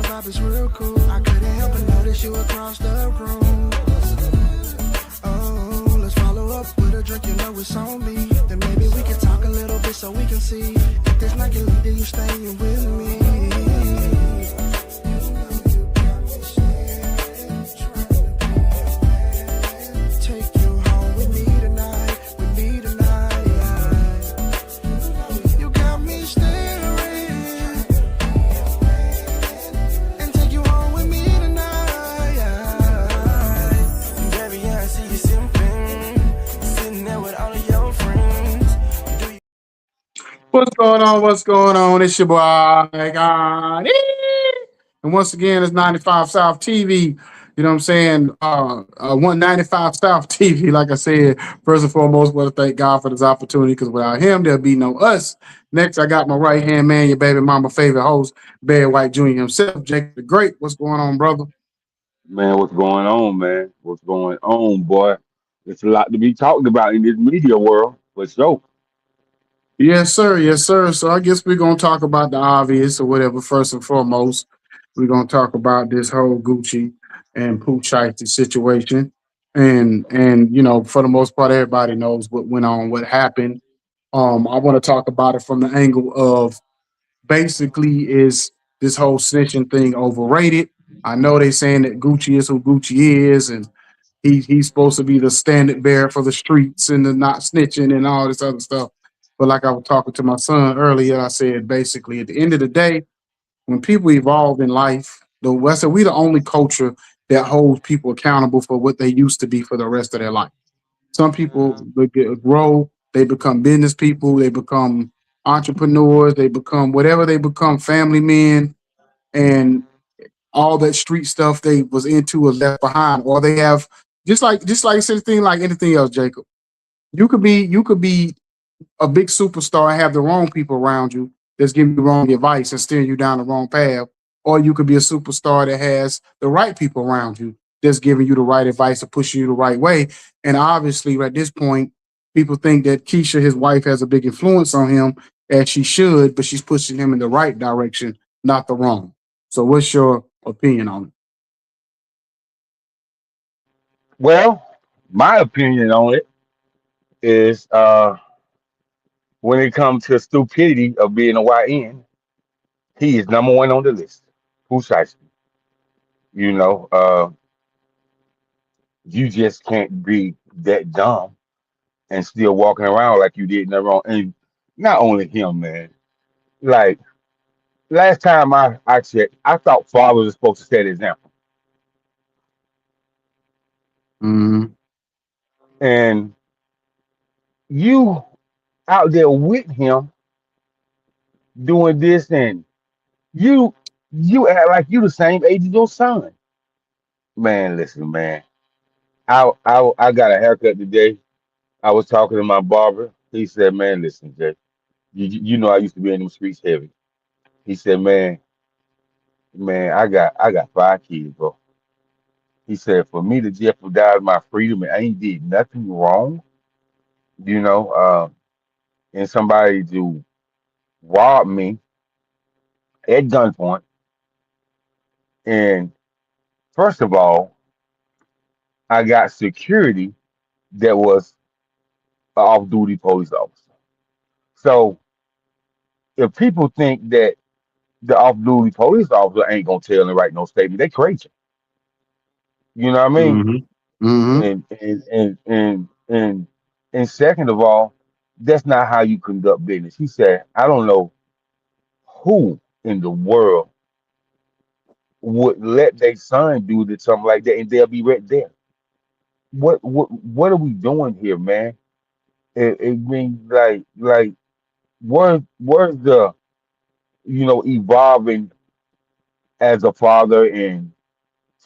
vibe is real cool. I couldn't help but notice you across the room. Oh, let's follow up with a drink, you know it's on me. Then maybe we can talk a little bit so we can see if this night can lead to you staying with me. What's going on? What's going on? It's your boy, God. And once again, it's 95 South TV. You know what I'm saying? 195 South TV. Like I said, first and foremost, want to thank God for this opportunity because without him, there'll be no us. Next, I got my right hand man, your baby mama favorite host, Barry White Jr. himself, Jake the Great. What's going on, brother? Man, what's going on, man? What's going on, boy? It's a lot to be talked about in this media world, for sure. Yes, sir. Yes, sir. So I guess we're gonna talk about the obvious or whatever. First and foremost, we're gonna talk about this whole Gucci and Pooh Shiesty situation, and for the most part, everybody knows what went on, what happened. I want to talk about it from the angle of basically is this whole snitching thing overrated? I know they saying that Gucci is who Gucci is, and he's supposed to be the standard bearer for the streets and the not snitching and all this other stuff. But like I was talking to my son earlier, I said basically at the end of the day, when people evolve in life, I said we the only culture that holds people accountable for what they used to be for the rest of their life. Some people grow, they become business people, they become entrepreneurs, they become whatever they become, family men, and all that street stuff they was into is left behind, or they have just like I said, thing like anything else, Jacob. You could be a big superstar and have the wrong people around you that's giving you wrong advice and steering you down the wrong path, or you could be a superstar that has the right people around you that's giving you the right advice or pushing you the right way. And obviously, at this point, people think that Keisha, his wife, has a big influence on him, as she should, but she's pushing him in the right direction, not the wrong. So, what's your opinion on it? Well, my opinion on it is when it comes to stupidity of being a YN, he is number one on the list. Who's shiesty? You know, you just can't be that dumb and still walking around like you did nothing wrong. And not only him, man. Like last time I checked, I thought fathers were supposed to set an example. Mm-hmm. And you out there with him doing this, and you you act like you the same age as your son. Man, listen, man. I got a haircut today. I was talking to my barber. He said, "Man, listen, Jay. You know I used to be in them streets heavy." He said, "Man, I got 5 kids, bro." He said, "For me to jeopardize my freedom and I ain't did nothing wrong, you know, and somebody to rob me at gunpoint. And first of all, I got security that was an off-duty police officer. So if people think that the off-duty police officer ain't gonna tell and write no statement, they crazy. You know what I mean? Mm-hmm. Mm-hmm. And second of all, that's not how you conduct business. He said, I don't know who in the world would let their son do this, something like that, and they'll be right there. What are we doing here, man? It means like where's the evolving as a father and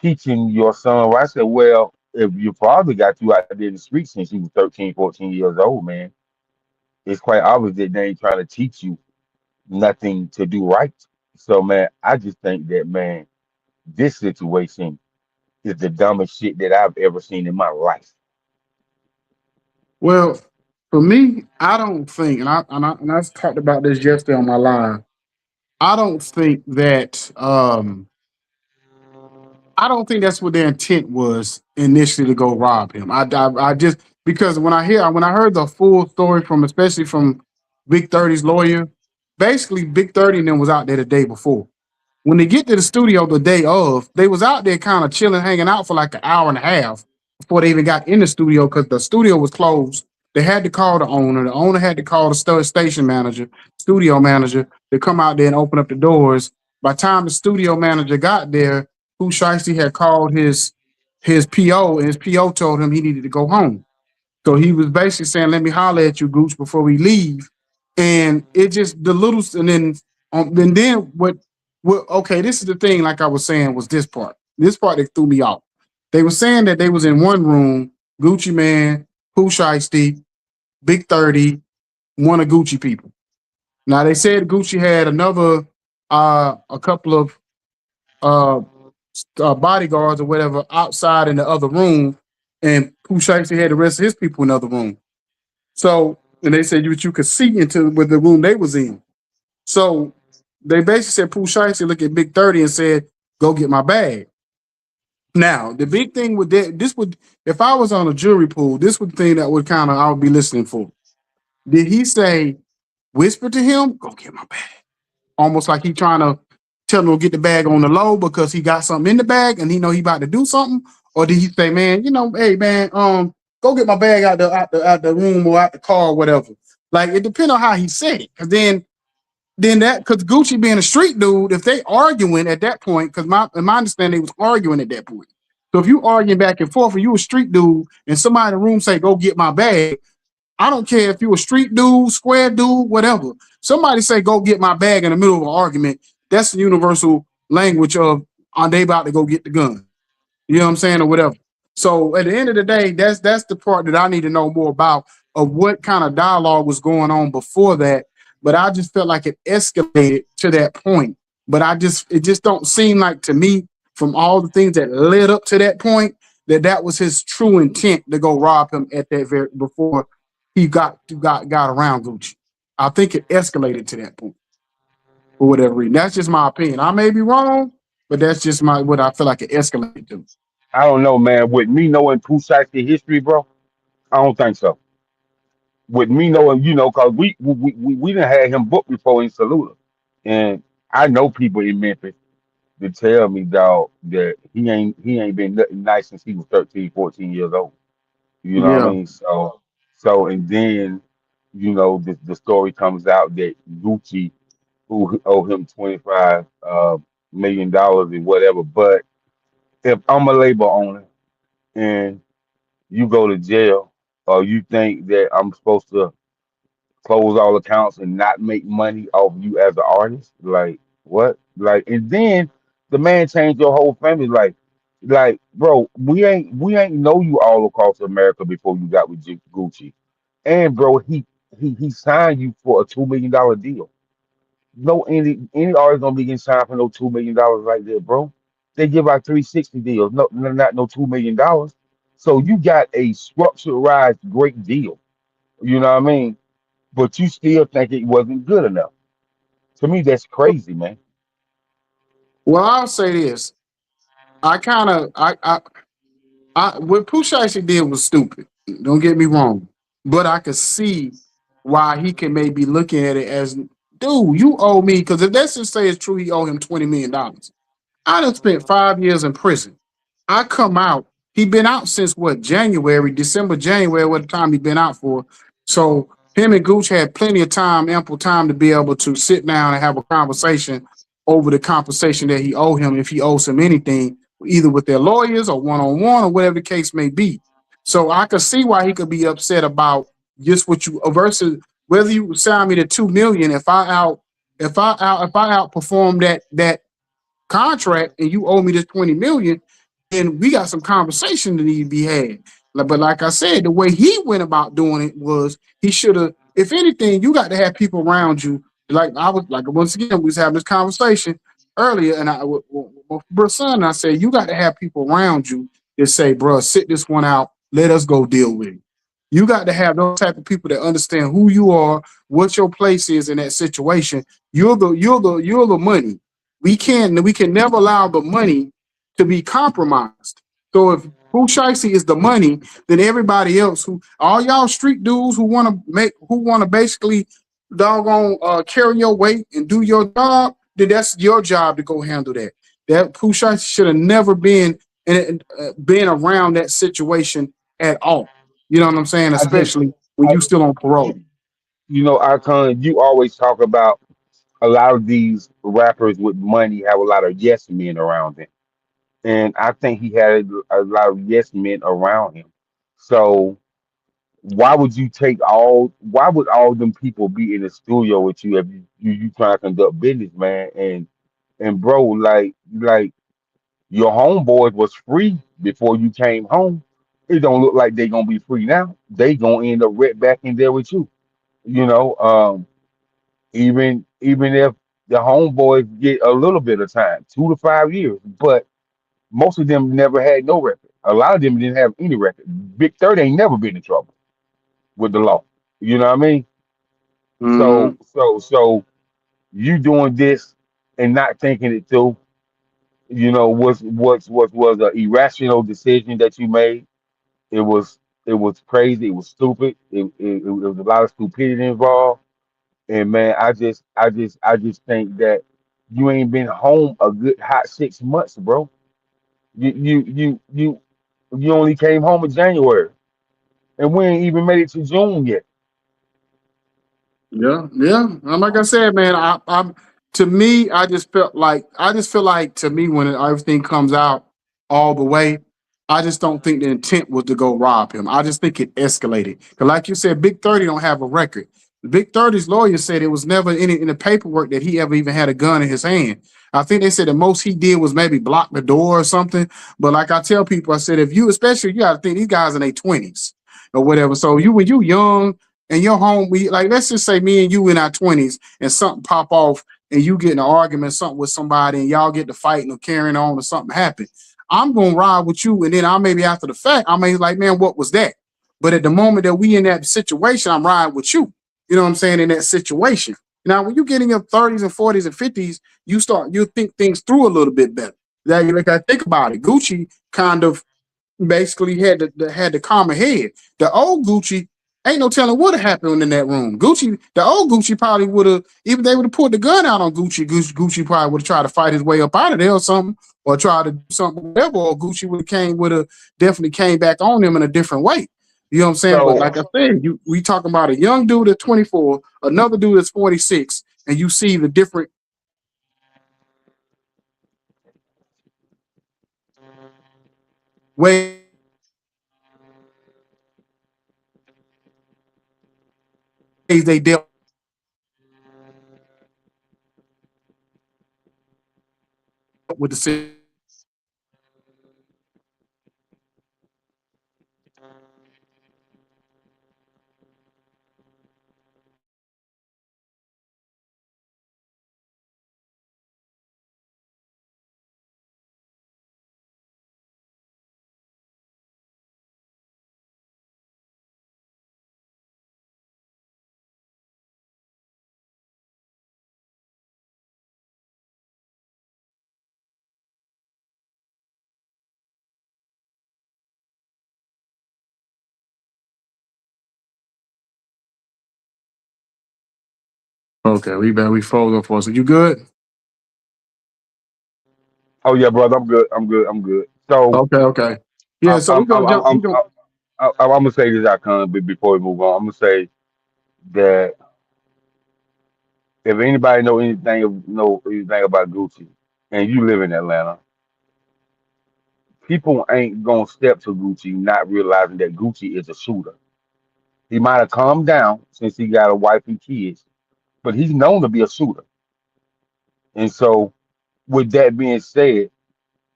teaching your son? Well, I said, well, if your father got you out there in the street since you was 13, 14 years old, man, it's quite obvious that they ain't trying to teach you nothing to do right. So, man, I just think that, man, this situation is the dumbest shit that I've ever seen in my life. Well, for me, I don't think, and I talked about this yesterday on my live. I don't think that. I don't think that's what their intent was initially to go rob him. I just because when I heard the full story from especially from Big 30's lawyer, basically Big 30 and them was out there the day before. When they get to the studio the day of, they was out there kind of chilling, hanging out for like an hour and a half before they even got in the studio because the studio was closed. They had to call the owner. The owner had to call the station manager, studio manager, to come out there and open up the doors. By the time the studio manager got there, Pooh Shiesty had called his PO, and his PO told him he needed to go home. So he was basically saying, "Let me holler at you, Gooch, before we leave." And it just the little, and then what? Okay, this is the thing. Like I was saying, was this part? This part that threw me off. They were saying that they was in one room, Gucci Man, Pooh Shiesty, Big 30, one of Gucci people. Now they said Gucci had another, a couple of uh, bodyguards or whatever outside in the other room, and Pooh Shiesty had the rest of his people in the other room. So, and they said you could see into with the room they was in. So they basically said Pooh Shiesty looked at Big 30 and said, "Go get my bag." Now, the big thing with that, this would, if I was on a jury pool, this would the thing that would kind of I would be listening for. Did he say, whisper to him, "Go get my bag"? Almost like he trying to tell him to get the bag on the low because he got something in the bag and he know he about to do something, or did he say, "Man, hey man, go get my bag out the room or out the car or whatever"? Like it depends on how he said it, because then that because Gucci being a street dude, if they arguing at that point, because in my understanding they was arguing at that point. So if you arguing back and forth, and you a street dude, and somebody in the room say, "Go get my bag," I don't care if you a street dude, square dude, whatever. Somebody say, "Go get my bag" in the middle of an argument. That's the universal language of, are they about to go get the gun? You know what I'm saying, or whatever. So at the end of the day, that's the part that I need to know more about of what kind of dialogue was going on before that. But I just felt like it escalated to that point. But it just don't seem like to me from all the things that led up to that point that was his true intent to go rob him at that very before he got around Gucci. I think it escalated to that point for whatever reason. That's just my opinion. I may be wrong, but that's just what I feel like it escalated to. I don't know, man. With me knowing Pooh Shiesty history, bro, I don't think so. With me knowing, cause we didn't have him booked before in Saluda, and I know people in Memphis to tell me, dog, that he ain't been nothing nice since he was 13, 14 years old. You know what I Yeah. mean? So and then, the story comes out that Gucci, who owe him $25 million and whatever. But if I'm a labor owner and you go to jail, or you think that I'm supposed to close all accounts and not make money off you as an artist, like what? Like, and then the man changed your whole family. Like, bro, we ain't know you all across America before you got with Gucci, and bro, he signed you for a $2 million deal. No, any artist don't be getting signed for no $2 million like that, bro. They give out 360 deals, not no $2 million. So you got a structured great deal. You know what I mean? But you still think it wasn't good enough. To me, that's crazy, man. Well, I'll say this. I kind of what Pooh Shiesty did was stupid. Don't get me wrong, but I could see why he can maybe looking at it as, dude, you owe me, because if let's just say it's true, he owe him $20 million. I done spent 5 years in prison. I come out. He been out since what, January, December, January, what time he been out for. So him and Gooch had plenty of time, ample time to be able to sit down and have a conversation over the compensation that he owe him if he owes him anything, either with their lawyers or one-on-one or whatever the case may be. So I could see why he could be upset about just what you versus whether you sign me to 2 million. If I outperform that contract and you owe me this 20 million, then we got some conversation that need to be had. But like I said, the way he went about doing it was he should have, if anything, you got to have people around you. Like I was like once again, we was having this conversation earlier, and I with my bro son, I said, you got to have people around you that say, bro, sit this one out, let us go deal with it. You got to have those type of people that understand who you are, what your place is in that situation. You're the money. We can never allow the money to be compromised. So if Pooh Shiesty is the money, then everybody else who all y'all street dudes who want to basically doggone carry your weight and do your job, then that's your job to go handle that. That Pooh Shiesty should have never been around that situation at all. You know what I'm saying? I just, Especially when I, you still on parole. Icon, you always talk about a lot of these rappers with money have a lot of yes men around them, and I think he had a lot of yes men around him. So why would you take all? Why would all them people be in the studio with you if you trying to conduct business, man? And bro, like your homeboys was free before you came home. It don't look like they gonna be free now. They gonna end up right back in there with you. You know, even if the homeboys get a little bit of time, 2 to 5 years, but most of them never had no record. A lot of them didn't have any record. Big 30 ain't never been in trouble with the law. You know what I mean? Mm-hmm. So you doing this and not thinking it through, was an irrational decision that you made. It was crazy. It was stupid. It was a lot of stupidity involved. And man, I just think that you ain't been home a good hot 6 months, bro. You only came home in January, and we ain't even made it to June yet. Yeah, yeah. And like I said, man, I'm to me, I just feel like to me when everything comes out all the way, I just don't think the intent was to go rob him. I just think it escalated. Cause like you said, Big 30 don't have a record. Big 30's lawyer said it was never any in the paperwork that he ever even had a gun in his hand. I think they said the most he did was maybe block the door or something. But like I tell people, I said if you, especially you got to think these guys in their 20s or whatever. So you when you young and your home, we like let's just say me and you in our 20s and something pop off and you get in an argument, something with somebody, and y'all get to fighting or carrying on or something happen. I'm gonna ride with you, and then I maybe after the fact, I may like, man, what was that? But at the moment that we in that situation, I'm riding with you. You know what I'm saying? In that situation. Now, when you get in your 30s and 40s and 50s, you think things through a little bit better. That like I think about it. Gucci kind of basically had the calmer head. The old Gucci ain't no telling what happened in that room. The old Gucci probably would have, even they would have pulled the gun out on Gucci probably would have tried to fight his way up out of there or something, or try to do something, whatever, or Gucci would have definitely came back on him in a different way. You know what I'm saying? But So like I said, we talking about a young dude at 24, another dude that's 46, and you see the different ways they dealt with the Okay, we froze up for us. Are you good? oh yeah, brother, I'm good. I'm good. I'm good. So Okay, okay. Yeah, I'm so I'm we I'm gonna I'm jump. We I'm, gonna I'm gonna say this, I can before we move on. I'm gonna say that if anybody know anything about Gucci, and you live in Atlanta, people ain't gonna step to Gucci not realizing that Gucci is a shooter. He might have calmed down since he got a wife and kids, but he's known to be a shooter. And so, with that being said,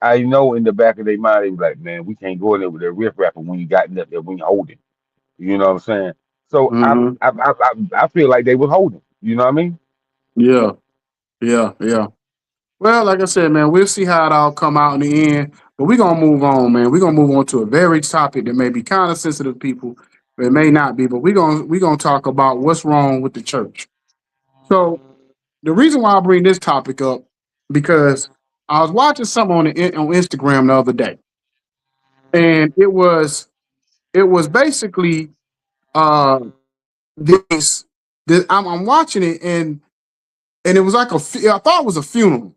I know in the back of their mind they was like, "Man, we can't go in there with that riff rapper when you got nothing that we holding." You know what I'm saying? So hmm I feel like they was holding. You know what I mean? Yeah, yeah, yeah. Well, like I said, man, we'll see how it all come out in the end. But we're gonna move on, man. We're gonna move on to a very topic that may be kind of sensitive to people. It may not be, but we're gonna talk about what's wrong with the church. So the reason why I bring this topic up because I was watching something on Instagram the other day, and it was basically uh this. I'm watching it, and it was like I thought it was a funeral.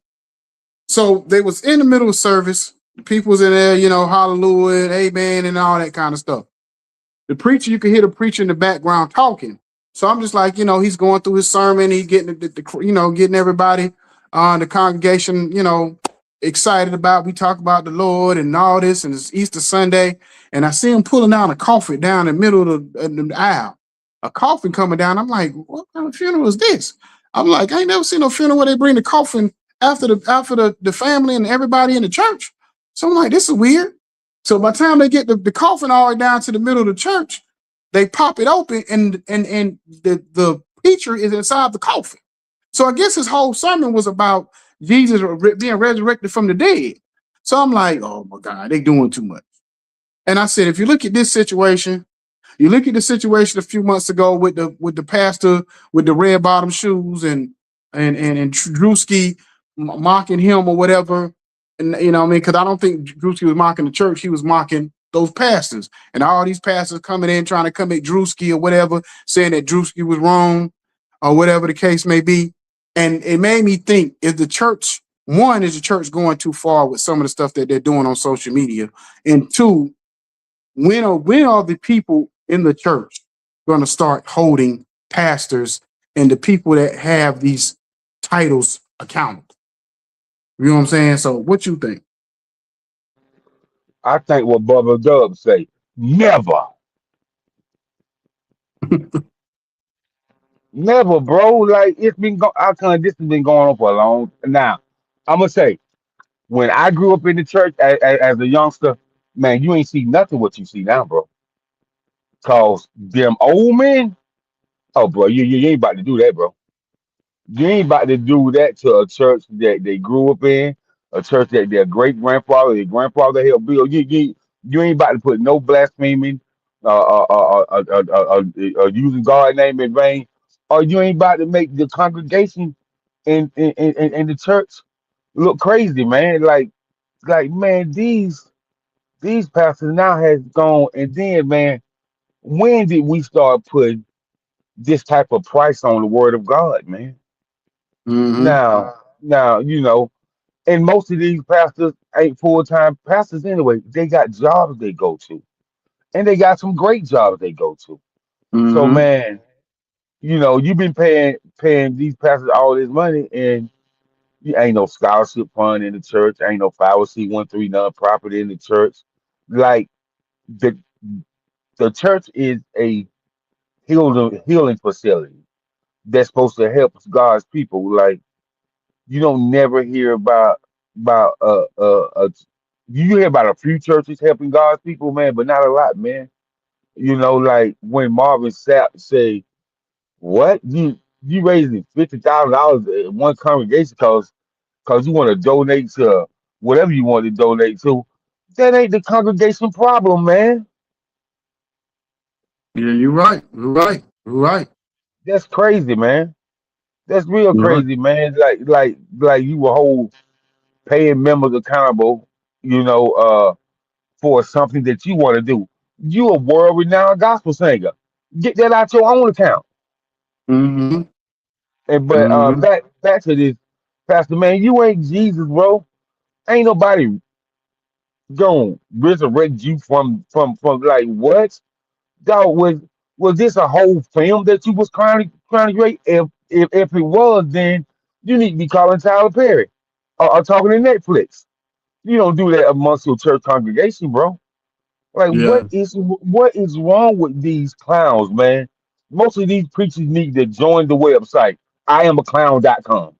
So they was in the middle of service. People was in there, hallelujah, amen, and all that kind of stuff. The preacher, you could hear the preacher in the background talking. So I'm just like, he's going through his sermon, he getting getting everybody the congregation, excited about. We talk about the Lord and all this, and it's Easter Sunday, and I see him pulling down a coffin down in the middle of the aisle. A coffin coming down. I'm like, what kind of funeral is this? I'm like, I ain't never seen no funeral where they bring the coffin after the family and everybody in the church. So I'm like, this is weird. So by the time they get the coffin all the way down to the middle of the church, they pop it open, and the preacher is inside the coffin. So I guess his whole sermon was about Jesus being resurrected from the dead. So I'm like, oh my God, they doing too much. And I said, if you look at this situation, you look at the situation a few months ago with the pastor with the red bottom shoes and Drewski mocking him or whatever. And what I mean, because I don't think Drewski was mocking the church, he was mocking those pastors. And all these pastors coming in trying to come at Drewski or whatever, saying that Drewski was wrong or whatever the case may be. And it made me think, is the church going too far with some of the stuff that they're doing on social media? And two, when are the people in the church going to start holding pastors and the people that have these titles accountable? You know what I'm saying? So what you think? I think what Bubba Dub say, never, never, bro. Like it's been I kind this has been going on for a long. Now, I'm gonna say when I grew up in the church as a youngster, man, you ain't see nothing what you see now, bro. Cause them old men, oh, bro, you ain't about to do that, bro. You ain't about to do that to a church that they grew up in, a church that their great grandfather, their grandfather helped build. You ain't about to put no blaspheming, using God's name in vain, or you ain't about to make the congregation in the church look crazy, man. Like man, these pastors now has gone, and then man, when did we start putting this type of price on the word of God, man? Mm-hmm. Now, and most of these pastors ain't full time pastors anyway. They got jobs they go to, and they got some great jobs they go to. So, Mm-hmm. man, you've been paying these pastors all this money, and you ain't no scholarship fund in the church, ain't no 501(c)(1) nonprofit in the church. Like the the church is a healing facility that's supposed to help God's people. Like you don't never hear about you hear about a few churches helping God's people, man, but not a lot, man. Like when Marvin Sapp say, "What you raising $50,000 in one congregation cause you want to donate to whatever you want to donate to," that ain't the congregation problem, man. Yeah, you're right. You're right. You're right. That's crazy, man. That's real You're right. crazy, man. Like you will hold paying members accountable, you know, uh, for something that you want to do. You a world renowned gospel singer. Get that out your own account. Mm-hmm. And but Mm-hmm. back to this, Pastor man, you ain't Jesus, bro. Ain't nobody gonna resurrect you from like what? Dog, was this a whole film that you was trying to create? If it was, then you need to be calling Tyler Perry or talking to Netflix. You don't do that amongst your church congregation, bro. Like, Yeah. what is wrong with these clowns, man? Most of these preachers need to join the website. IamAclown.com.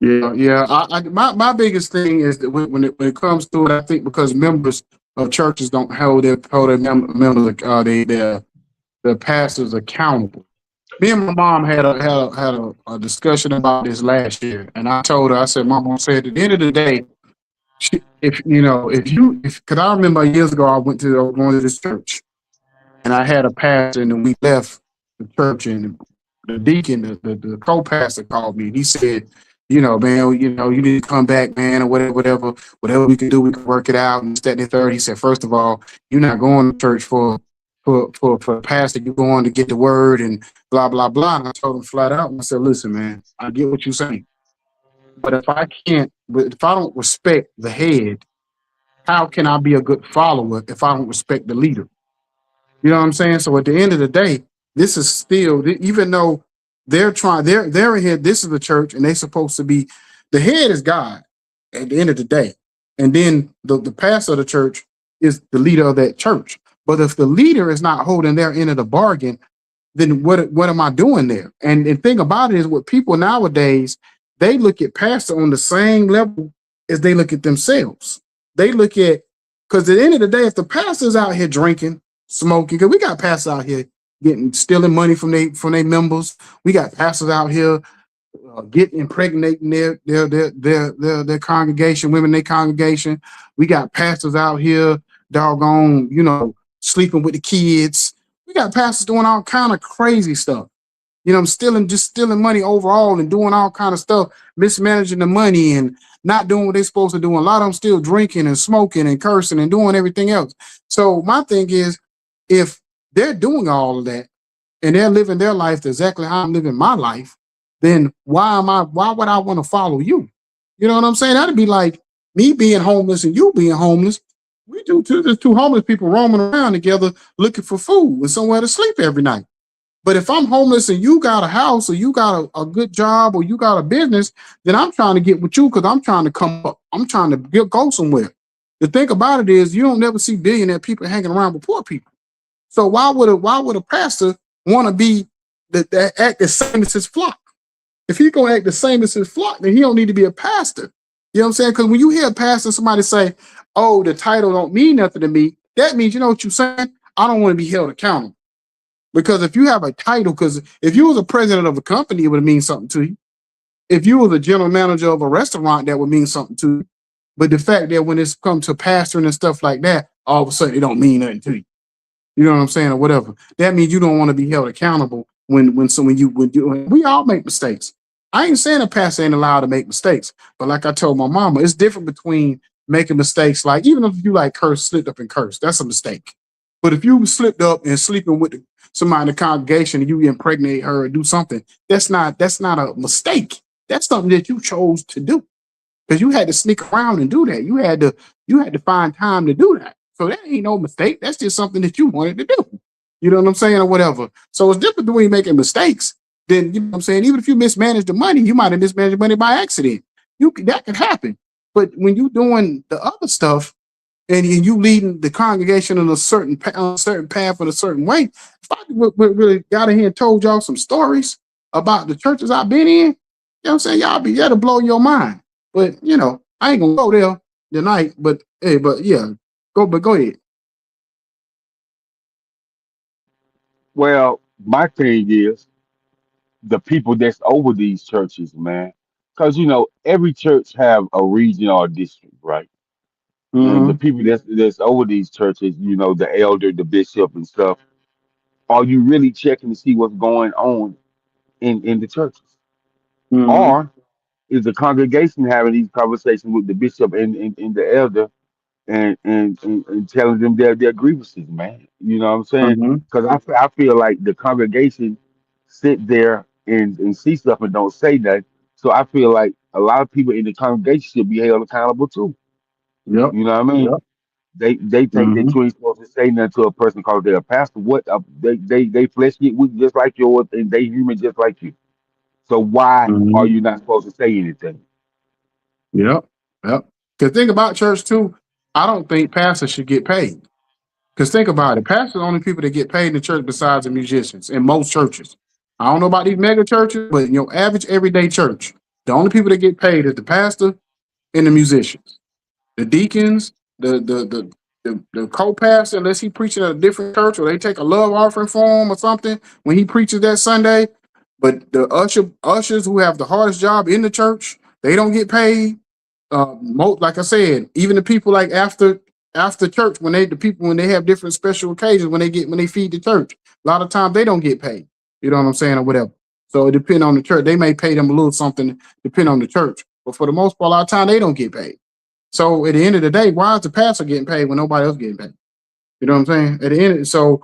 Yeah. Yeah. My biggest thing is that when it comes to it, I think because members of churches don't hold their members their pastors accountable. Me and my mom had a discussion about this last year, and I told her, I said, Mom, I said, at the end of the day, if because I remember years ago, I was going to this church, and I had a pastor, and then we left the church, and the deacon, the co-pastor called me, and he said, man, you need to come back, man, or whatever we can do, we can work it out. And this, that, and the third. He said, first of all, you're not going to church for pastor. You're going to get the word and blah blah blah. And I told him flat out. And I said, listen, man, I get what you're saying, but if I don't respect the head, how can I be a good follower if I don't respect the leader? You know what I'm saying? So at the end of the day, this is still, even though they're in here, this is the church, and they're supposed to be, the head is God at the end of the day. And then the pastor of the church is the leader of that church. But if the leader is not holding their end of the bargain, then what am I doing there? And the thing about it is, with people nowadays, they look at pastor on the same level as they look at themselves. They look at, because at the end of the day, if the pastor's out here drinking, smoking, because we got pastors out here stealing money from their members. We got pastors out here getting impregnating their congregation, women in their congregation. We got pastors out here, doggone, sleeping with the kids. We got pastors doing all kind of crazy stuff. Just stealing money overall and doing all kind of stuff, mismanaging the money and not doing what they're supposed to do. And a lot of them still drinking and smoking and cursing and doing everything else. So my thing is, if they're doing all of that and they're living their life exactly how I'm living my life, then why would I want to follow you? You know what I'm saying? That'd be like me being homeless and you being homeless. We do there's two homeless people roaming around together looking for food and somewhere to sleep every night. But if I'm homeless and you got a house or you got a good job or you got a business, then I'm trying to get with you because I'm trying to come up. I'm trying to go somewhere. The thing about it is, you don't never see billionaire people hanging around with poor people. So why would a pastor want to be that act the same as his flock? If he's gonna act the same as his flock, then he don't need to be a pastor. You know what I'm saying? Because when you hear a pastor, somebody say, "Oh, the title don't mean nothing to me," that means, you know what you're saying? I don't want to be held accountable. Because if you have a title, because if you was a president of a company, it would mean something to you. If you was a general manager of a restaurant, that would mean something to you. But the fact that when it's come to pastoring and stuff like that, all of a sudden it don't mean nothing to you. You know what I'm saying, or whatever. That means you don't want to be held accountable when we all make mistakes. I ain't saying a pastor ain't allowed to make mistakes, but like I told my mama, it's different between making mistakes. Like, even if you like slipped up and cursed, that's a mistake. But if you slipped up and sleeping with somebody in the congregation and you impregnate her or do something, that's not a mistake. That's something that you chose to do because you had to sneak around and do that. You had to find time to do that. So that ain't no mistake. That's just something that you wanted to do. You know what I'm saying, or whatever. So it's different between making mistakes. Then, you know what I'm saying, even if you mismanage the money, you might have mismanaged money by accident. That could happen. But when you doing the other stuff, and you leading the congregation in a certain path in a certain way. If I really got in here and told y'all some stories about the churches I've been in, you know what I'm saying, that'll blow your mind. But I ain't gonna go there tonight. But yeah, go ahead. Well, my thing is the people that's over these churches, man. Because every church have a region or a district, right? And the Mm-hmm. people that's over these churches, the elder, the bishop, and stuff. Are you really checking to see what's going on in the churches, Mm-hmm. or is the congregation having these conversations with the bishop and the elder and telling them their grievances, man? You know what I'm saying? Mm-hmm. Because I feel like the congregation sit there and see stuff and don't say nothing. So I feel like a lot of people in the congregation should be held accountable too. Yep. You know what I mean? Yep. They think Mm-hmm. that you ain't supposed to say nothing to a person because they're a pastor. What they flesh get weak just like yours, and they human just like you. So why are Mm-hmm. you not supposed to say anything? Yep. Yep. Because think about church too. I don't think pastors should get paid. Because think about it, pastors are the only people that get paid in the church besides the musicians in most churches. I don't know about these mega churches, but your average everyday church, the only people that get paid is the pastor and the musicians. The deacons, the co-pastor, unless he preaching at a different church or they take a love offering for him or something when he preaches that Sunday. But the ushers who have the hardest job in the church, they don't get paid. Like I said, even the people like after church when they have different special occasions when they feed the church, a lot of times they don't get paid. You know what I'm saying, or whatever. So it depends on the church. They may pay them a little something, depending on the church. But for the most part, a lot of time they don't get paid. So at the end of the day, why is the pastor getting paid when nobody else getting paid? You know what I'm saying? At the end, so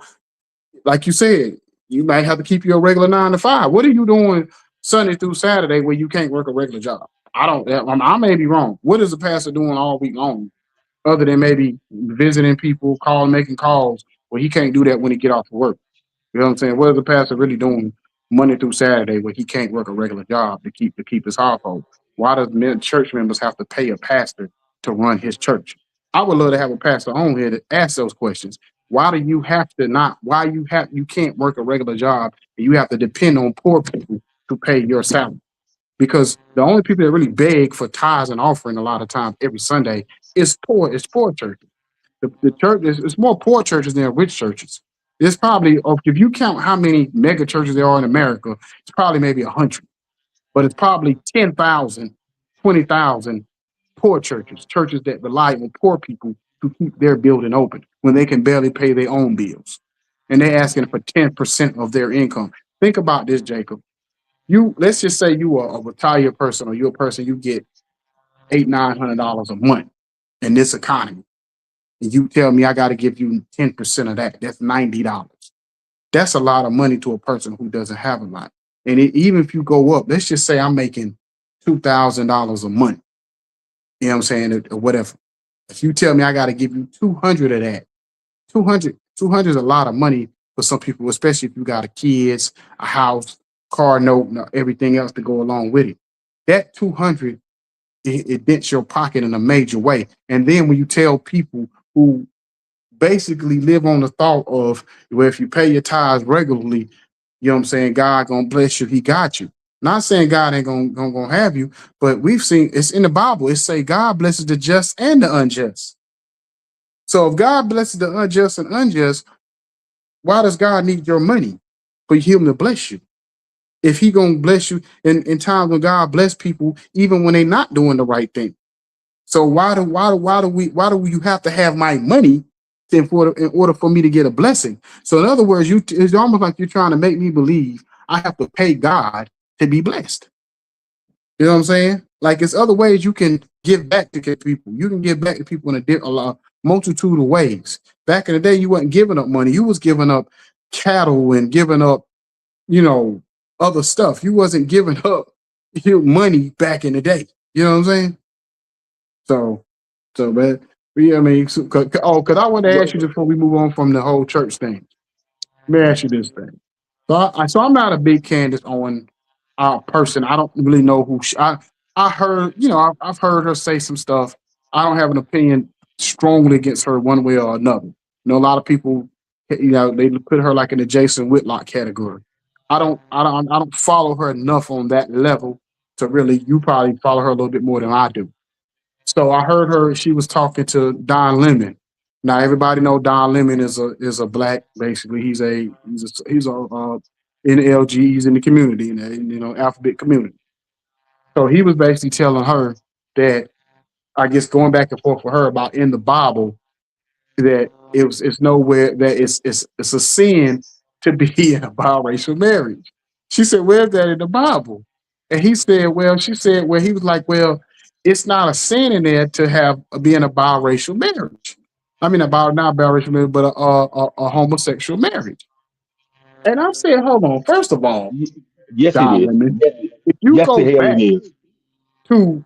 like you said, you might have to keep your regular 9 to 5. What are you doing Sunday through Saturday where you can't work a regular job? I don't. I may be wrong. What is the pastor doing all week long, other than maybe visiting people, calling, making calls? Well, he can't do that when he get off of work. You know what I'm saying? What is the pastor really doing Monday through Saturday when he can't work a regular job to keep his household? Why does church members have to pay a pastor to run his church? I would love to have a pastor on here to ask those questions. Why do you have to not? Why you can't work a regular job and you have to depend on poor people to pay your salary? Because the only people that really beg for tithes and offering a lot of times every Sunday is poor. It's poor churches. The church is it's more poor churches than rich churches. There's probably if you count how many mega churches there are in America, it's probably maybe 100, but it's probably 10,000, 20,000 poor churches, churches that rely on poor people to keep their building open when they can barely pay their own bills, and they're asking for 10% of their income. Think about this, Jacob. You let's just say you are a retired person or you're a person you get $800-900 a month in this economy and you tell me I got to give you 10% of that, that's $90. That's a lot of money to a person who doesn't have a lot. And even if you go up, let's just say I'm making $2,000 a month, you know what I'm saying, or whatever. If you tell me I got to give you 200 of that, 200 is a lot of money for some people, especially if you got a kids, a house, car note, and everything else to go along with it. That 200, it dents your pocket in a major way. And then when you tell people who basically live on the thought of where if you pay your tithes regularly, you know what I'm saying, God gonna bless you, he got you. Not saying God ain't gonna have you, but we've seen it's in the Bible. It say God blesses the just and the unjust. So if God blesses the unjust and unjust, why does God need your money for him to bless you? If he gonna bless you in times when God bless people, even when they not doing the right thing. So why do you have to have my money in order for me to get a blessing? So in other words, it's almost like you're trying to make me believe I have to pay God to be blessed. You know what I'm saying? Like it's other ways you can give back to people. You can give back to people in a multitude of ways. Back in the day, you wasn't giving up money. You was giving up cattle and giving up, you know, other stuff. You wasn't giving up your money back in the day. You know what I'm saying? So, but yeah, I mean, because I want to ask you Well, before we move on from the whole church thing. Let me ask you this thing. So I'm not a big Candace Owen person. I don't really know who I heard. You know, I've heard her say some stuff. I don't have an opinion strongly against her one way or another. You know, a lot of people, you know, they put her like in the Jason Whitlock category. I don't follow her enough on that level to really. You probably follow her a little bit more than I do. So I heard her. She was talking to Don Lemon. Now everybody know Don Lemon is a black. Basically, he's a NLG. He's in the community, in the alphabet community. So he was basically telling her that I guess going back and forth with her about in the Bible that it's nowhere that it's a sin to be in a biracial marriage. She said, "Where's that in the Bible?" And he said, "Well," she said, "Well," he was like, "Well, it's not a sin in there to have be in a biracial marriage. I mean, about not biracial marriage, but a homosexual marriage." And I said, "Hold on. First of all, yes, it Don is. Lemon, Yes, if you yes, go the hell it back is. to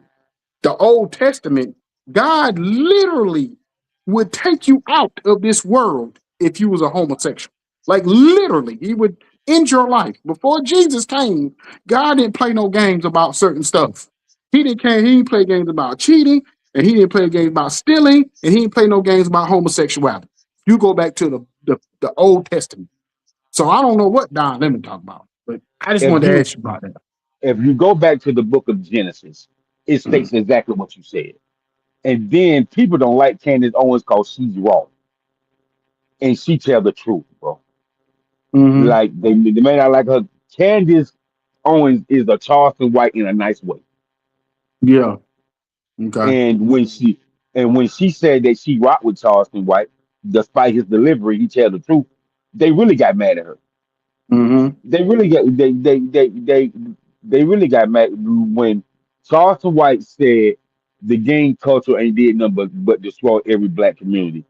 the Old Testament, God literally would take you out of this world if you was a homosexual. Like literally, he would end your life. Before Jesus came, God didn't play no games about certain stuff. He didn't play games about cheating, and he didn't play games about stealing, and he didn't play no games about homosexuality. You go back to the Old Testament. So I don't know what Don Lemon talking about, but I just If wanted to you ask you about that. if you go back to the book of Genesis, it states exactly what you said. And then people don't like Candace Owens because she's wrong and she tell the truth, bro. Mm-hmm. Like they may not like her. Candace Owens is a Charleston White in a nice way. Yeah. Okay. And when she said that she rocked with Charleston White, despite his delivery, he tell the truth. They really got mad at her. Mm-hmm. They really got mad when Charleston White said the gang culture ain't did nothing but destroy every black community.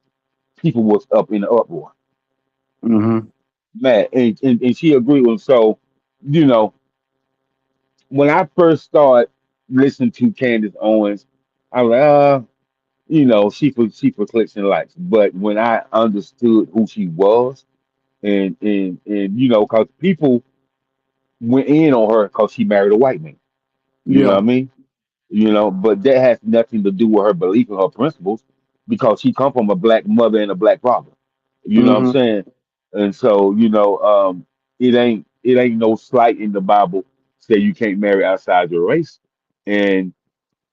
People was up in the uproar, Mm-hmm. mad, and she agreed with him. So, you know, when I first started listening to Candace Owens, I was like, she for clicks and likes. But when I understood who she was, and cause people went in on her because she married a white man. You know what Yeah. I mean? But that has nothing to do with her belief in her principles because she come from a black mother and a black father. You know what I'm Mm-hmm. saying? And so, it ain't no slight in the Bible say you can't marry outside your race. And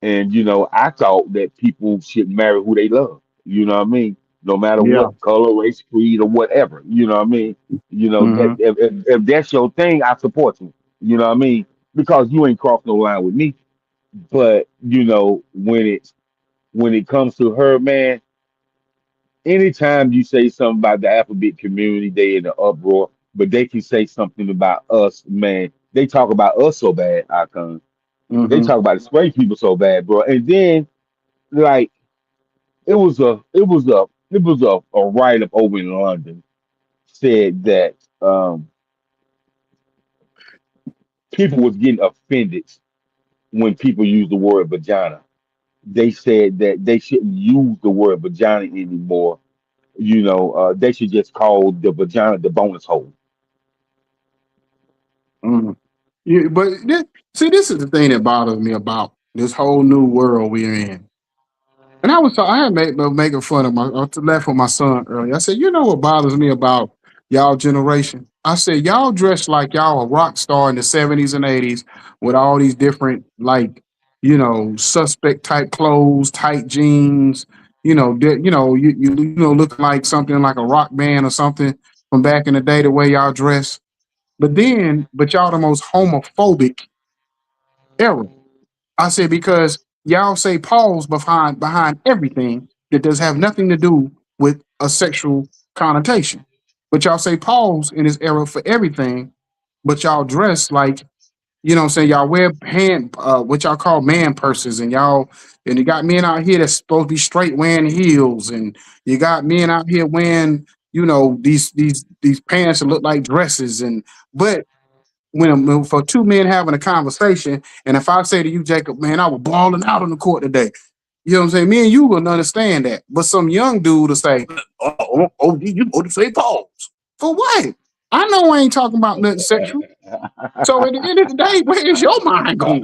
I thought that people should marry who they love. You know what I mean? No matter Yeah. what color, race, creed, or whatever. You know what I mean? That Mm-hmm. if that's your thing, I support you. You know what I mean? Because you ain't crossed no line with me. But when it comes to her, man, anytime you say something about the alphabet community, they in the uproar. But they can say something about us, man. They talk about us so bad, Icon. They Mm-hmm. talk about the spray people so bad, bro. And then like it was a write up over in London said that people was getting offended when people use the word vagina. They said that they shouldn't use the word vagina anymore. They should just call the vagina the bonus hole. Mm-hmm. Yeah, but see, this is the thing that bothers me about this whole new world we're in. And I had making fun of to laugh with my son earlier. I said, you know what bothers me about y'all generation? I said, y'all dress like y'all a rock star in the 70s and 80s with all these different, like, suspect type clothes, tight jeans, looking like something like a rock band or something from back in the day, the way y'all dress. But y'all the most homophobic era. I said because y'all say pause behind everything that does have nothing to do with a sexual connotation. But y'all say pause in this era for everything, but y'all dress like, what I'm saying, y'all wear what y'all call man purses, and you got men out here that's supposed to be straight wearing heels, and you got men out here wearing, these pants that look like dresses, but for two men having a conversation, and if I say to you, Jacob, man, I was balling out on the court today. You know what I'm saying? Me and you will understand that. But some young dude will say, you go to say pause. For what? I know I ain't talking about nothing sexual. So at the end of the day, where's your mind going?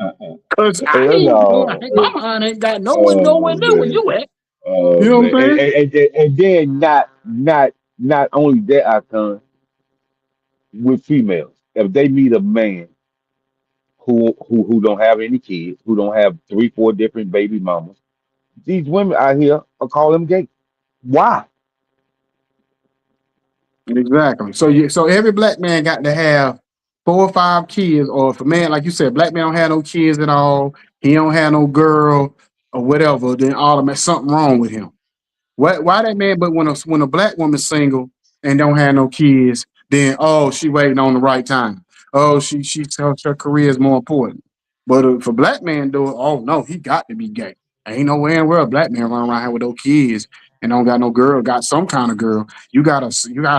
Because Hell no. my mind ain't got nowhere Oh near where man. you at. Oh You know man. what I'm saying? And then not only that, Icon, with females. If they meet a man who don't have any kids, who don't have three, four different baby mamas, these women out here are call them gay. Why? Exactly. So every black man got to have 4 or 5 kids, or if a man, like you said, black man don't have no kids at all, he don't have no girl or whatever, then automatically something wrong with him. Why that man? But when a black woman's single and don't have no kids, then she waiting on the right time. She tells her career is more important. But if a black man do it, oh no, he got to be gay. Ain't no way in the world a black man run around here with no kids and don't got no girl, got some kind of girl.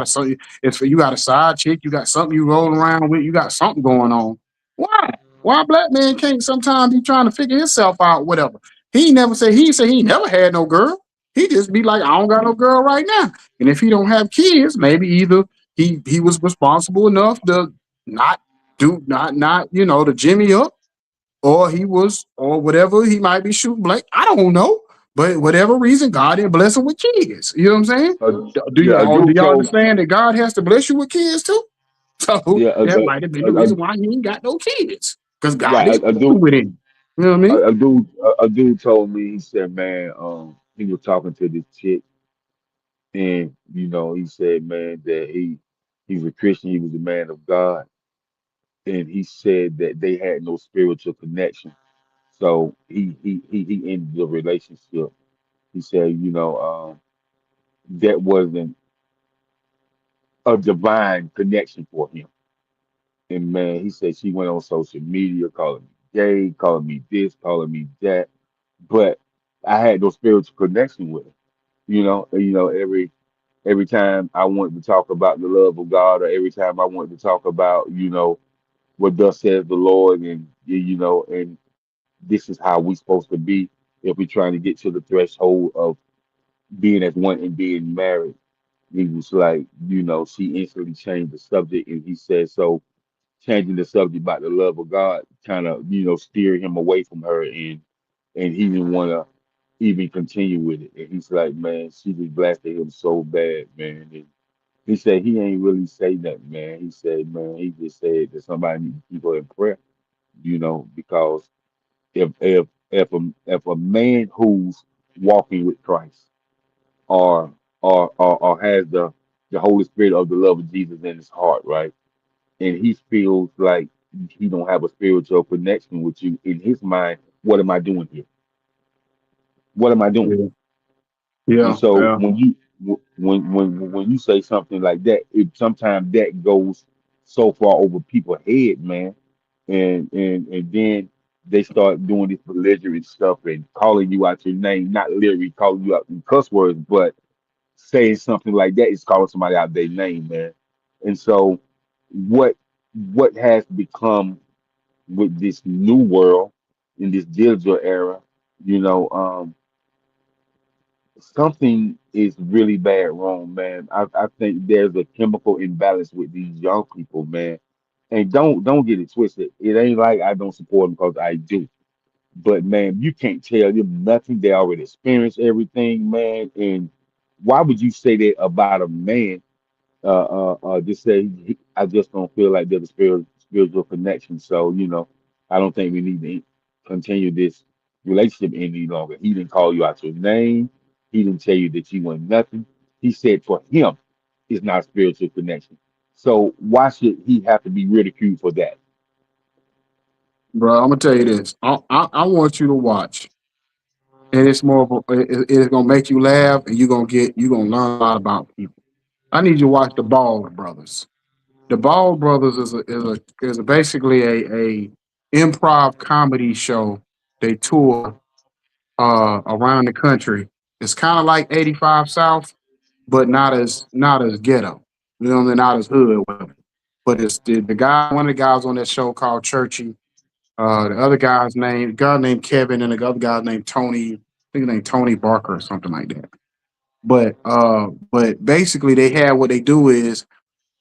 So it's for you got a side chick, you got something you rolling around with, you got something going on. Why? Why a black man can't sometimes be trying to figure himself out, whatever. He said he never had no girl. He just be like, I don't got no girl right now. And if he don't have kids, maybe either he was responsible enough to not to jimmy up, or he was, or whatever, he might be shooting blank. I don't know. But whatever reason, God didn't bless him with kids. You know what I'm saying? Yeah, a Do dude y'all told understand that God has to bless you with kids too? So yeah that might have been the a, reason why he ain't got no kids. Because God yeah is a cool dude with him. You know what I mean? a dude told me, he said, man, he was talking to this chick, and he said, man, that he's a Christian, he was a man of God, and he said that they had no spiritual connection. So he ended the relationship. He said, that wasn't a divine connection for him. And man, he said she went on social media calling me gay, calling me this, calling me that. But I had no spiritual connection with her. Every time I wanted to talk about the love of God, or every time I wanted to talk about, what thus says the Lord, and and this is how we supposed to be if we're trying to get to the threshold of being as one and being married. He was like, she instantly changed the subject, and he said, so changing the subject about the love of God kind of, steered him away from her, and he didn't want to even continue with it. And he's like, man, she just blasted him so bad, man. And he said he ain't really say nothing, man. He said, man, he just said that somebody need to keep her in prayer, because if a man who's walking with Christ, or has the Holy Spirit of the love of Jesus in his heart, right? And he feels like he don't have a spiritual connection with you, in his mind, what am I doing here? What am I doing? Yeah, And yeah, so yeah. when you say something like that, it sometimes that goes so far over people's head, man. And then they start doing this belligerent stuff and calling you out your name, not literally calling you out in cuss words, but saying something like that is calling somebody out their name, man. And so what what has become with this new world, in this digital era, you know, something is really bad wrong, man. I think there's a chemical imbalance with these young people, man. And don't get it twisted. It ain't like I don't support them, because I do. But man, you can't tell them nothing. They already experienced everything, man. And why would you say that about a man? Just say I just don't feel like there's a spiritual connection. So I don't think we need to continue this relationship any longer. He didn't call you out your name. He didn't tell you that you were nothing. He said for him, it's not a spiritual connection. So why should he have to be ridiculed for that? Bro, I'm gonna tell you this. I want you to watch, and it's more of it's gonna make you laugh, and you're gonna learn a lot about people. I need you to watch the Ball Brothers. The Ball Brothers is basically a improv comedy show. They tour around the country. It's kind of like 85 South, but not as ghetto. You know, they're not as hood, whatever. But it's the guy. One of the guys on that show called Churchy. The other guy named Kevin, and the other guy named Tony. I think his named Tony Barker or something like that. But basically, they have what they do is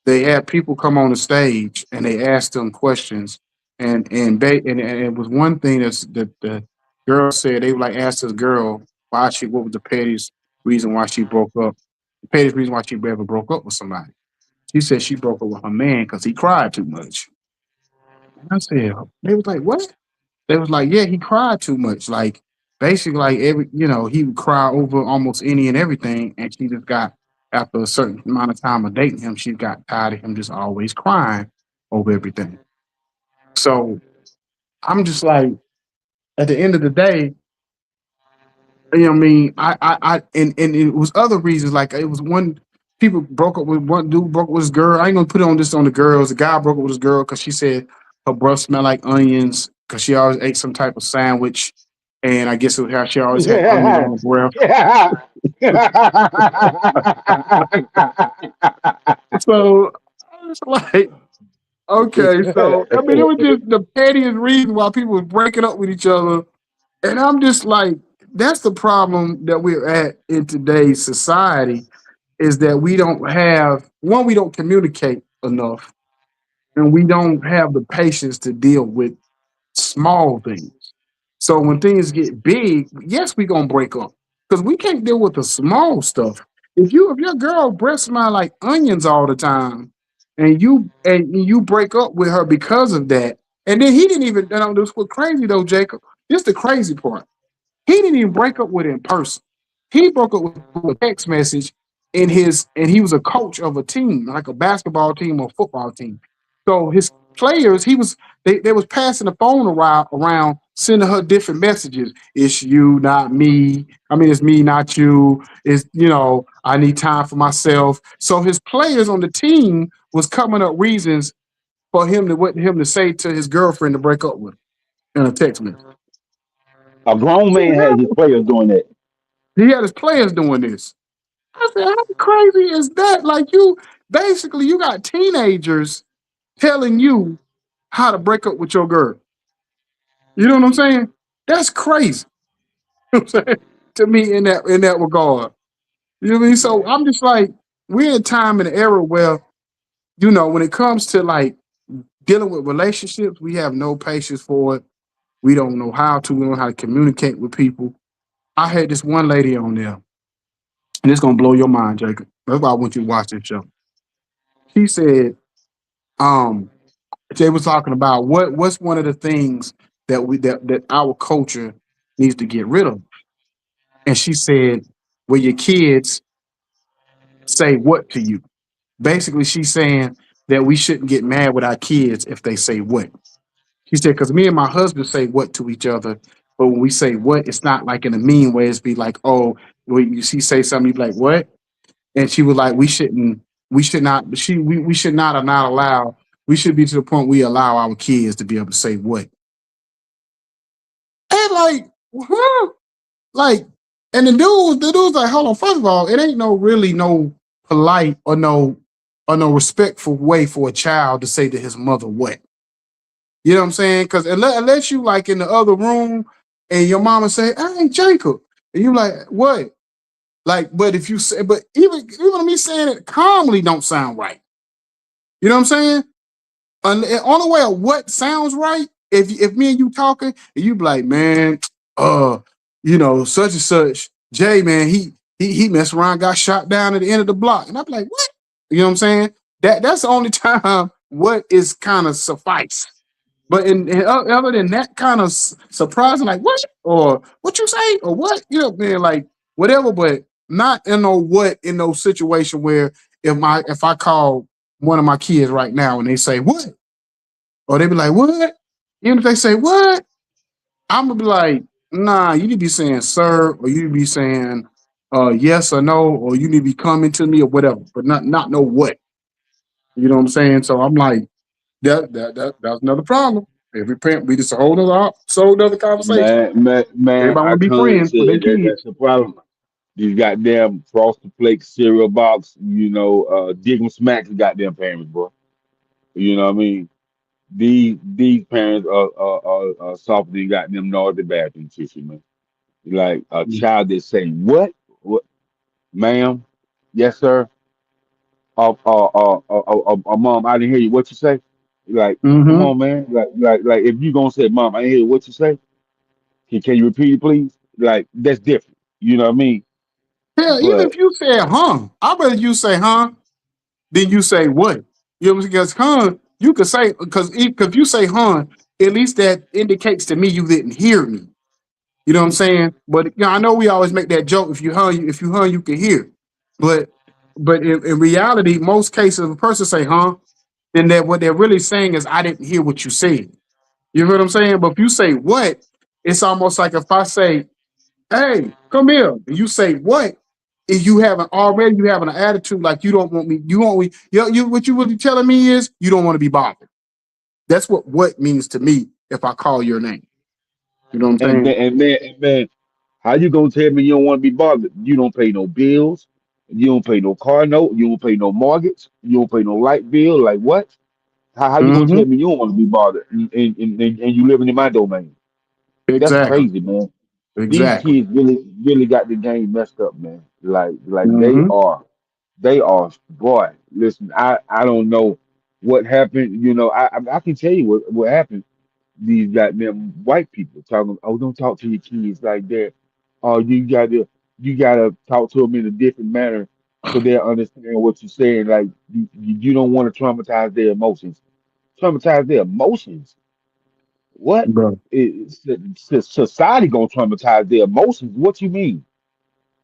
they have people come on the stage and they ask them questions, and it was one thing that the girl said. They like asked this girl what was the pettiest reason why she broke up, the pettiest reason why she ever broke up with somebody. She said she broke up with her man because he cried too much. And I said, they was like, what? They was like, yeah, he cried too much. Like basically, like he would cry over almost any and everything, and she just got after a certain amount of time of dating him, she got tired of him just always crying over everything. So I'm just like, at the end of the day, what I mean, and it was other reasons. Like it was one people broke up with one dude broke up with his girl. I ain't gonna put on this on the girls. The guy broke up with his girl because she said her breath smelled like onions because she always ate some type of sandwich, and I guess it was how she always had onions on Yeah. her breath. Yeah. So I was like, okay, so I mean, it was just the pettiest reason why people was breaking up with each other. And I'm just like, that's the problem that we're at in today's society is that we don't communicate enough, and we don't have the patience to deal with small things. So when things get big, yes, we're gonna break up. Because we can't deal with the small stuff. If your girl breath smell like onions all the time, and you break up with her because of that, and then he didn't even, this was crazy though, Jacob. This the crazy part. He didn't even break up with her in person. He broke up with a text message and he was a coach of a team, like a basketball team or football team. So his players, they was passing the phone around, sending her different messages. It's you, not me. I mean, it's me, not you. I need time for myself. So his players on the team was coming up reasons for him to say to his girlfriend to break up with him in a text message. A grown man has his players doing that. He had his players doing this. I said, how crazy is that? Like you basically you got teenagers telling you how to break up with your girl. You know what I'm saying? That's crazy. You know what I'm saying? To me in that regard. You know what I mean? So I'm just like, we're in a time and an era where, when it comes to like dealing with relationships, we have no patience for it. We don't know how to. We don't know how to communicate with people. I had this one lady on there, and it's gonna blow your mind, Jacob. That's why I want you to watch this show. She said, um, Jay was talking about what's one of the things that our culture needs to get rid of. And she said, "Where your kids say what to you." Basically, she's saying that we shouldn't get mad with our kids if they say what. She said, because me and my husband say what to each other, but when we say what, it's not like in a mean way. It's be like, oh, when you see say something, you be like, what? And she was like, we should not, we should not or not allow, we should be to the point we allow our kids to be able to say what. And like, huh? Like, and the dude's like, hold on, first of all, it ain't no really no polite or no respectful way for a child to say to his mother what. You know what I'm saying? Because unless you like in the other room and your mama say, "Hey, Jacob," and you like, "What?" Like, but if you say, but even me saying it calmly don't sound right. You know what I'm saying? The only way of what sounds right, if me and you talking, and you be like, "Man, uh, such and such, Jay, man, he messed around, got shot down at the end of the block," and I be like, "What?" You know what I'm saying? That's the only time what is kind of suffice. But other than that kind of surprising, like what or what you say or what, man, like whatever, but not in no what in no situation where if I call one of my kids right now and they say what, or they be like what, even if they say what, I'm gonna be like, nah, you need to be saying sir, or you need to be saying yes or no, or you need to be coming to me or whatever, but not know what. You know what I'm saying? So I'm like, that's another problem. Every parent, we just a whole other conversation. Man, Everybody I want to be couldn't friends with their say that kids. that's the problem. These goddamn frosted flakes cereal box, dig 'em smack the goddamn parents, bro. You know what I mean? These parents are softer than goddamn naughty bathroom tissue, man. Like a child that's saying, what, ma'am? Yes, sir. Mom, I didn't hear you. What you say? Like, come Mm-hmm. on, man. Like, if you gonna say, Mom, I didn't hear what you say. Can you repeat it, please? Like, that's different. You know what I mean? Hell, even But if you say I'd rather you say than you say what. You know what I'm saying? Because you could say because if you say at least that indicates to me you didn't hear me. You know what I'm saying? But I know we always make that joke. If you you can hear. But in reality, most cases, if a person say then that what they're really saying is I didn't hear what you said. You know what I'm saying? But if you say what, it's almost like if I say, "Hey, come here," and you say what, if you having an attitude like you don't want me, you want me, what you really telling me is you don't want to be bothered. That's what means to me if I call your name. You know what I'm and then saying? and then how you gonna tell me you don't want to be bothered? You don't pay no bills. You don't pay no car note. You don't pay no mortgage. You don't pay no light bill. Like what? How you gonna Mm-hmm. tell me you don't want to be bothered and you living in my domain? That's Exactly. crazy, man. These Exactly. kids really got the game messed up, man. Like Mm-hmm. they are boy. Listen, I don't know what happened. I can tell you what happened. These goddamn white people talking, oh, don't talk to your kids like that. Oh, you gotta talk to them in a different manner so they understand what you're saying. Like you don't want to traumatize their emotions. Traumatize their emotions. What? Bro, Society gonna traumatize their emotions. What you mean?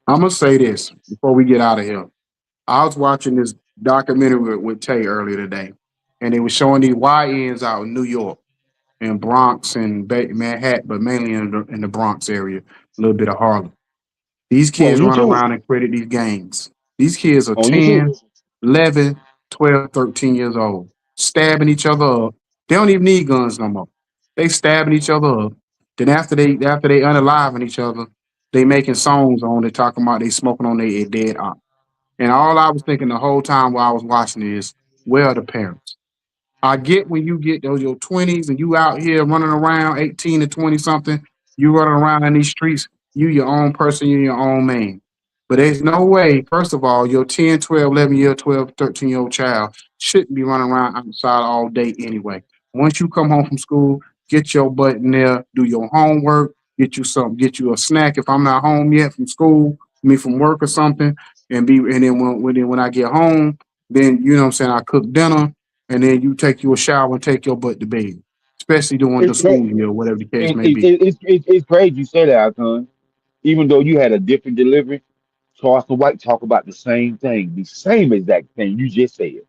I'm gonna say this before we get out of here. I was watching this documentary with Tay earlier today, and they were showing these YNs out in New York and Bronx and Manhattan, but mainly in the Bronx area, a little bit of Harlem. These On kids run YouTube. around and create these gangs. These kids are On YouTube. 10, 11, 12, 13 years old. stabbing each other up. They don't even need guns no more. They stabbing each other up. Then after they unaliving each other, they making songs on it talking about they smoking on their dead op. And all I was thinking the whole time while I was watching is, where are the parents? I get when you get those your 20s and you out here running around 18 to 20 something, you running around in these streets, you your own person, you your own man. But there's no way, first of all, your 10, 12, 11-year, 12, 13-year-old child shouldn't be running around outside all day anyway. Once you come home from school, get your butt in there, do your homework, get you a snack if I'm not home yet from school, from work or something, and then when I get home, then you know what I'm saying, I cook dinner and then you take you a shower and take your butt to bed, especially during the It's school crazy. year, whatever the case may be. It's crazy you say that, son. Even though you had a different delivery, Charleston White talk about the same thing, the same exact thing you just said.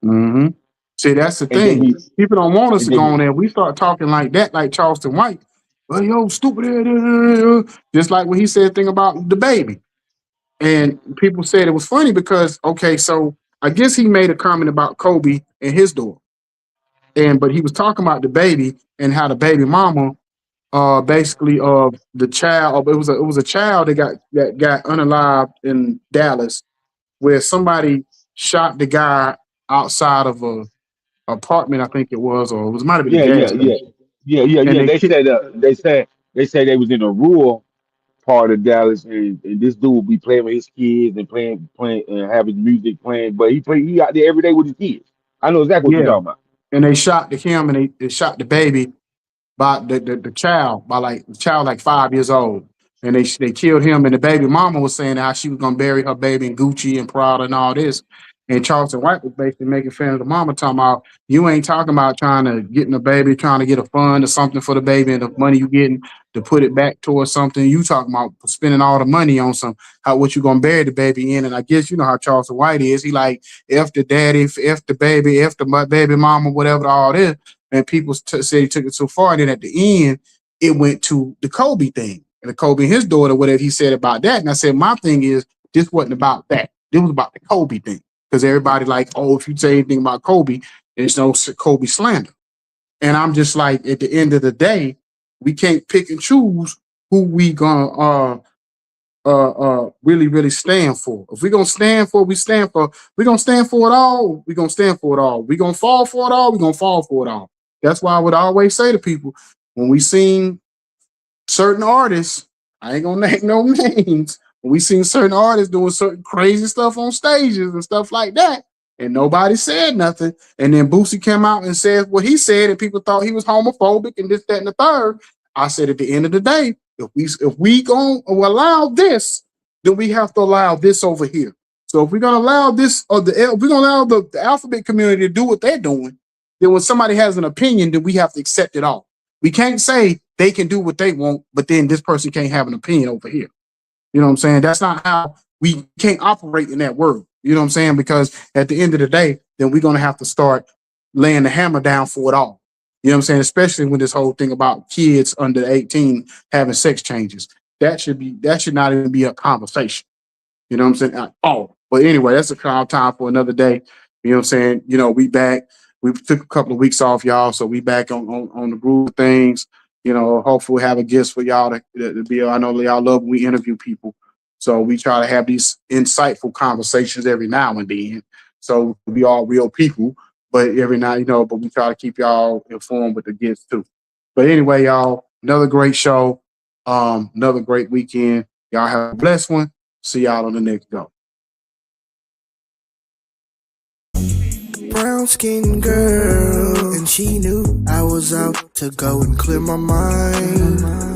Hmm. See, that's the And then thing. he, People don't want us and to then go on he, there. We start talking like that, like Charleston White. Well, yo, stupid. Just like when he said thing about the baby. And people said it was funny because, okay, so I guess he made a comment about Kobe and his daughter. But he was talking about the baby and how the baby mama basically of the child. It was a child that got unalived in Dallas where somebody shot the guy outside of a apartment, I think it was, or it might have been a yeah, gas yeah, yeah, station. And yeah. they kicked, They said they was in a rural part of Dallas, and this dude would be playing with his kids and playing and having music playing, but he out there every day with his kids. I know exactly what you're yeah, talking about. and they shot the him and they shot the baby by the child by like the child like 5 years old, and they killed him. And the baby mama was saying how she was gonna bury her baby in Gucci and Prada and all this. And Charleston White was basically making fun of the mama, talking about you ain't talking about trying to get in the baby, trying to get a fund or something for the baby, and the money you getting to put it back towards something. You talking about spending all the money on some how what you gonna bury the baby in. And I guess you know how Charleston White is. He like F the daddy, F the baby, F the baby mama, whatever all this. And people said he took it too far. And then at the end, it went to the Kobe thing. And the Kobe and his daughter, whatever he said about that. And I said, my thing is, this wasn't about that. It was about the Kobe thing. Because everybody like, oh, if you say anything about Kobe, there's no Kobe slander. And I'm just like, at the end of the day, we can't pick and choose who we gonna really, really stand for. If we're gonna stand for, we stand for. We're gonna stand for it all. We're gonna stand for it all. We're gonna fall for it all. We're gonna fall for it all. That's why I would always say to people when we seen certain artists, I ain't gonna name no names. When we seen certain artists doing certain crazy stuff on stages and stuff like that, and nobody said nothing. And then Boosie came out and said what he said, and people thought he was homophobic and this, that, and the third. I said at the end of the day, if we gonna allow this, then we have to allow this over here. So if we're gonna allow this, or if we're gonna allow the alphabet community to do what they're doing, then when somebody has an opinion, then we have to accept it all. We can't say they can do what they want, but then this person can't have an opinion over here. You know what I'm saying? That's not how we can't operate in that world. You know what I'm saying? Because at the end of the day, then we're gonna have to start laying the hammer down for it all. You know what I'm saying? Especially when this whole thing about kids under 18 having sex changes. That should not even be a conversation. You know what I'm saying? At all. But anyway, that's a time for another day. You know what I'm saying? We back. We took a couple of weeks off, y'all. So we back on the groove of things. Hopefully we have a guest for y'all to be. I know y'all love when we interview people. So we try to have these insightful conversations every now and then. So we all real people, but every now, but we try to keep y'all informed with the guests too. But anyway, y'all, another great show. Another great weekend. Y'all have a blessed one. See y'all on the next go. Brown skinned girl, and she knew I was out to go and clear my mind.